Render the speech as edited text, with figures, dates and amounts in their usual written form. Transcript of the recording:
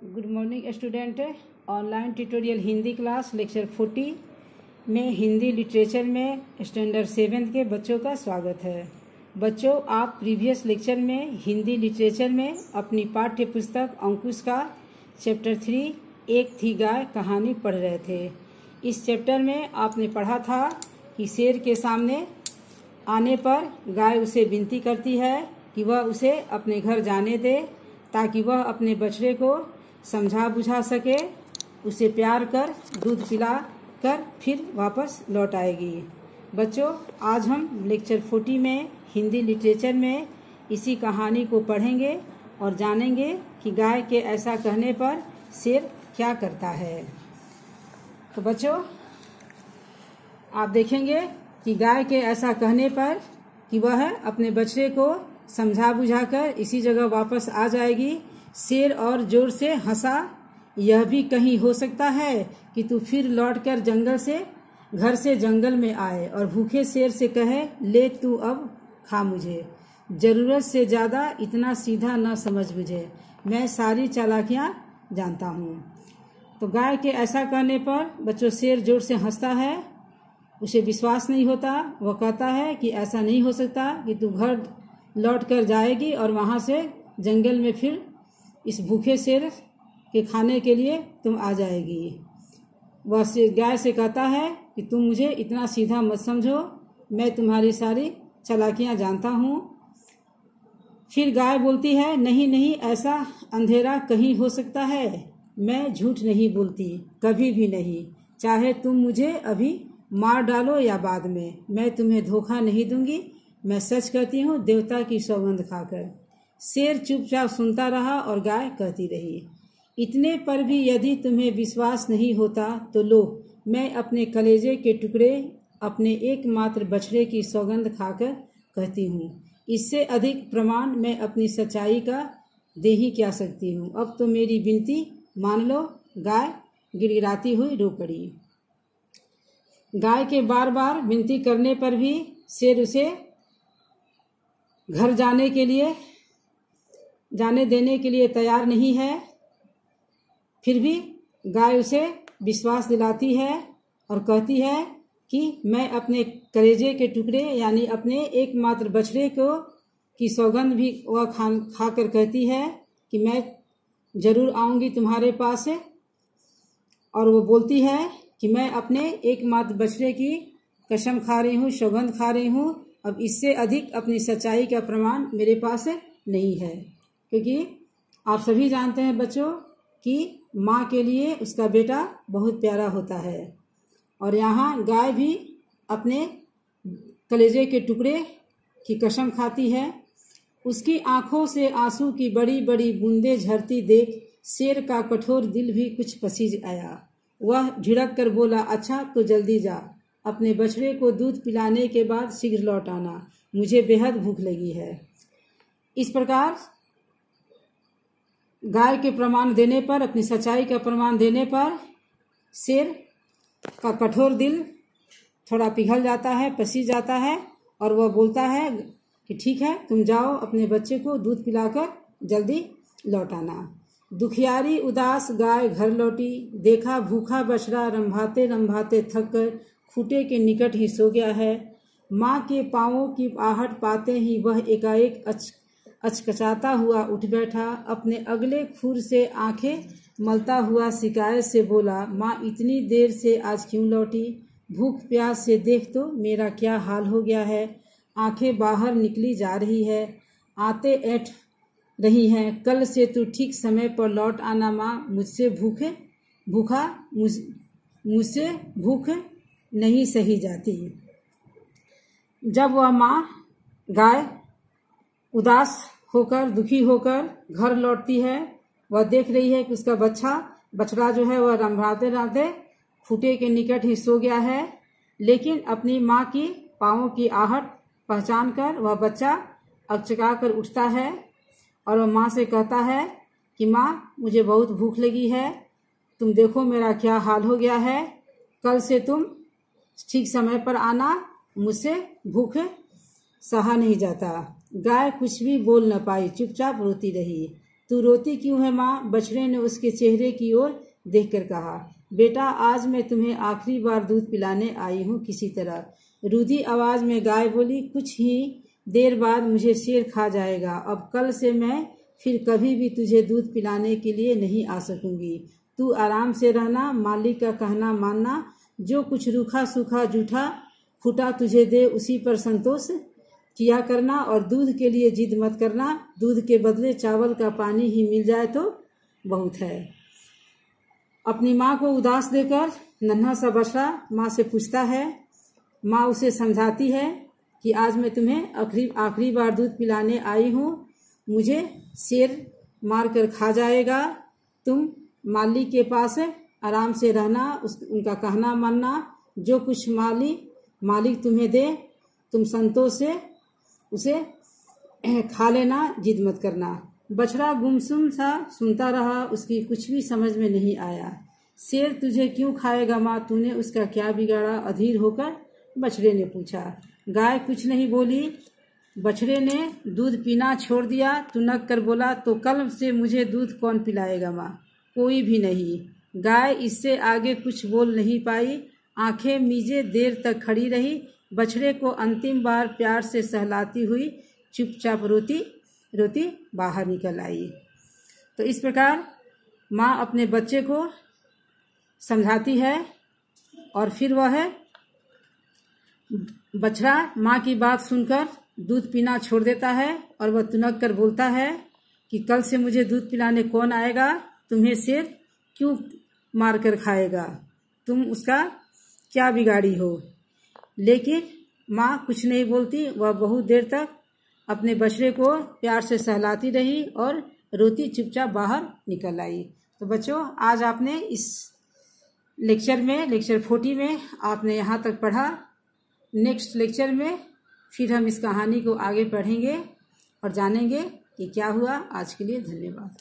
Good morning student. Online tutorial Hindi class lecture 40 में Hindi literature में standard 7 के बच्चों का स्वागत है। बच्चों, आप प्रीवियस लेक्चर में हिंदी लिटरेचर में अपनी पाठ्य पुस्तक अंकुश का चैप्टर 3 एक थी गाय कहानी पढ़ रहे थे। इस चैप्टर में आपने पढ़ा था कि शेर के सामने आने पर गाय उसे विनती करती है कि वह उसे अपने घर जाने दे ताकि वह अपने बछड़े को समझा बुझा सके, उसे प्यार कर दूध पिला कर फिर वापस लौट आएगी। बच्चों, आज हम लेक्चर 40 में हिंदी लिटरेचर में इसी कहानी को पढ़ेंगे और जानेंगे कि गाय के ऐसा कहने पर शेर क्या करता है। तो बच्चों, आप देखेंगे कि गाय के ऐसा कहने पर कि वह अपने बछड़े को समझा बुझाकर इसी जगह वापस आ जाएगी। शेर और जोर से हंसा, यह भी कहीं हो सकता है कि तू फिर लौटकर घर से जंगल में आए और भूखे शेर से कहे, ले तू अब खा मुझे, जरूरत से ज्यादा इतना सीधा न समझ मुझे, मैं सारी चालाकियां जानता हूँ। तो गाय के ऐसा कहने पर बच्चों शेर जोर से हंसता है, उसे विश्वास नहीं होता। वह कहता है कि ऐसा नहीं हो सकता कि तू घर लौट कर जाएगी और वहां से जंगल में फिर इस भूखे शेर के खाने के लिए तुम आ जाएगी। वह गाय से कहता है कि तुम मुझे इतना सीधा मत समझो, मैं तुम्हारी सारी चालाकियां जानता हूँ। फिर गाय बोलती है, नहीं नहीं, ऐसा अंधेरा कहीं हो सकता है, मैं झूठ नहीं बोलती, कभी भी नहीं, चाहे तुम मुझे अभी मार डालो या बाद में, मैं तुम्हें धोखा नहीं दूंगी, मैं सच कहती हूँ देवता की सौगंध खाकर। शेर चुपचाप सुनता रहा और गाय कहती रही, इतने पर भी यदि तुम्हें विश्वास नहीं होता तो लो, मैं अपने कलेजे के टुकड़े अपने एकमात्र बछड़े की सौगंध खाकर कहती हूँ, इससे अधिक प्रमाण मैं अपनी सच्चाई का दे ही क्या सकती हूँ। अब तो मेरी विनती मान लो। गाय गिड़गिड़ाती हुई रो पड़ी। गाय के बार बार विनती करने पर भी शेर उसे घर जाने देने के लिए तैयार नहीं है। फिर भी गाय उसे विश्वास दिलाती है और कहती है कि मैं अपने कलेजे के टुकड़े यानी अपने एकमात्र बछड़े की सौगंध भी वह खा कर कहती है कि मैं जरूर आऊंगी तुम्हारे पास। और वो बोलती है कि मैं अपने एकमात्र बछड़े की कसम खा रही हूँ, सौगंध खा रही हूँ, अब इससे अधिक अपनी सच्चाई का प्रमाण मेरे पास नहीं है। क्योंकि आप सभी जानते हैं बच्चों कि माँ के लिए उसका बेटा बहुत प्यारा होता है। और यहाँ गाय भी अपने कलेजे के टुकड़े की कसम खाती है। उसकी आंखों से आंसू की बड़ी बड़ी बूंदें झरती देख शेर का कठोर दिल भी कुछ पसीज आया। वह झिड़क कर बोला, अच्छा तो जल्दी जा, अपने बछड़े को दूध पिलाने के बाद शीघ्र लौट आना, मुझे बेहद भूख लगी है। इस प्रकार गाय के प्रमाण देने पर, अपनी सच्चाई का प्रमाण देने पर शेर का कठोर दिल थोड़ा पिघल जाता है, पसीज जाता है और वह बोलता है कि ठीक है, तुम जाओ, अपने बच्चे को दूध पिलाकर जल्दी लौट आना। दुखियारी उदास गाय घर लौटी, देखा भूखा बछड़ा रंभाते रंभाते थक कर खूंटे के निकट ही सो गया है। माँ के पाँवों की आहट पाते ही वह एकाएक अचकचाता हुआ उठ बैठा। अपने अगले खुर से आंखें मलता हुआ शिकायत से बोला, माँ इतनी देर से आज क्यों लौटी? भूख प्यास से देख तो मेरा क्या हाल हो गया है। आंखें बाहर निकली जा रही है, आते ऐठ रही हैं। कल से तू ठीक समय पर लौट आना माँ, मुझसे भूख नहीं सही जाती। जब वह माँ गाय उदास होकर, दुखी होकर घर लौटती है, वह देख रही है कि उसका बछड़ा जो है वह रंभाते रंभाते खूंटे के निकट ही सो गया है। लेकिन अपनी माँ की पाँवों की आहट पहचान कर वह बच्चा अकचका कर उठता है और वह माँ से कहता है कि माँ, मुझे बहुत भूख लगी है, तुम देखो मेरा क्या हाल हो गया है, कल से तुम ठीक समय पर आना, मुझसे भूख सहा नहीं जाता। गाय कुछ भी बोल न पाई, चुपचाप रोती रही। तू रोती क्यों है माँ? बछड़े ने उसके चेहरे की ओर देखकर कहा। बेटा, आज मैं तुम्हें आखिरी बार दूध पिलाने आई हूँ किसी तरह। रूधी आवाज में गाय बोली। कुछ ही देर बाद मुझे शेर खा जाएगा। अब कल से मैं फिर कभी भी तुझे दूध पिलाने के लिए नहीं आ सकूंगी। तू आराम से रहना, मालिक का कहना मानना, जो कुछ रूखा सूखा जूठा फूटा तुझे दे उसी पर संतोष किया करना और दूध के लिए जिद मत करना। दूध के बदले चावल का पानी ही मिल जाए तो बहुत है। अपनी माँ को उदास देकर नन्हा सा बछड़ा माँ से पूछता है। माँ उसे समझाती है कि आज मैं तुम्हें आखिरी बार दूध पिलाने आई हूँ। मुझे शेर मार कर खा जाएगा। तुम मालिक के पास आराम से रहना, उनका कहना मानना, जो कुछ मालिक तुम्हें दे तुम संतोष से उसे खा लेना, जिद मत करना। बछड़ा गुमसुम सा सुनता रहा, उसकी कुछ भी समझ में नहीं आया। शेर तुझे क्यों खाएगा माँ? तूने उसका क्या बिगाड़ा? अधीर होकर बछड़े ने पूछा। गाय कुछ नहीं बोली। बछड़े ने दूध पीना छोड़ दिया। तुनक कर बोला, तो कल से मुझे दूध कौन पिलाएगा माँ? कोई भी नहीं। गाय इससे आगे कुछ बोल नहीं पाई। आंखें मीजे देर तक खड़ी रही। बछड़े को अंतिम बार प्यार से सहलाती हुई चुपचाप रोती बाहर निकल आई। तो इस प्रकार माँ अपने बच्चे को समझाती है और फिर वह बछड़ा माँ की बात सुनकर दूध पीना छोड़ देता है और वह तुनक कर बोलता है कि कल से मुझे दूध पिलाने कौन आएगा? तुम्हें शेर क्यों मार कर खाएगा? तुम उसका क्या बिगाड़ी हो? लेकिन माँ कुछ नहीं बोलती। वह बहुत देर तक अपने बछड़े को प्यार से सहलाती रही और रोती चुपचाप बाहर निकल आई। तो बच्चों, आज आपने इस लेक्चर 40 में आपने यहाँ तक पढ़ा। नेक्स्ट लेक्चर में फिर हम इस कहानी को आगे पढ़ेंगे और जानेंगे कि क्या हुआ। आज के लिए धन्यवाद।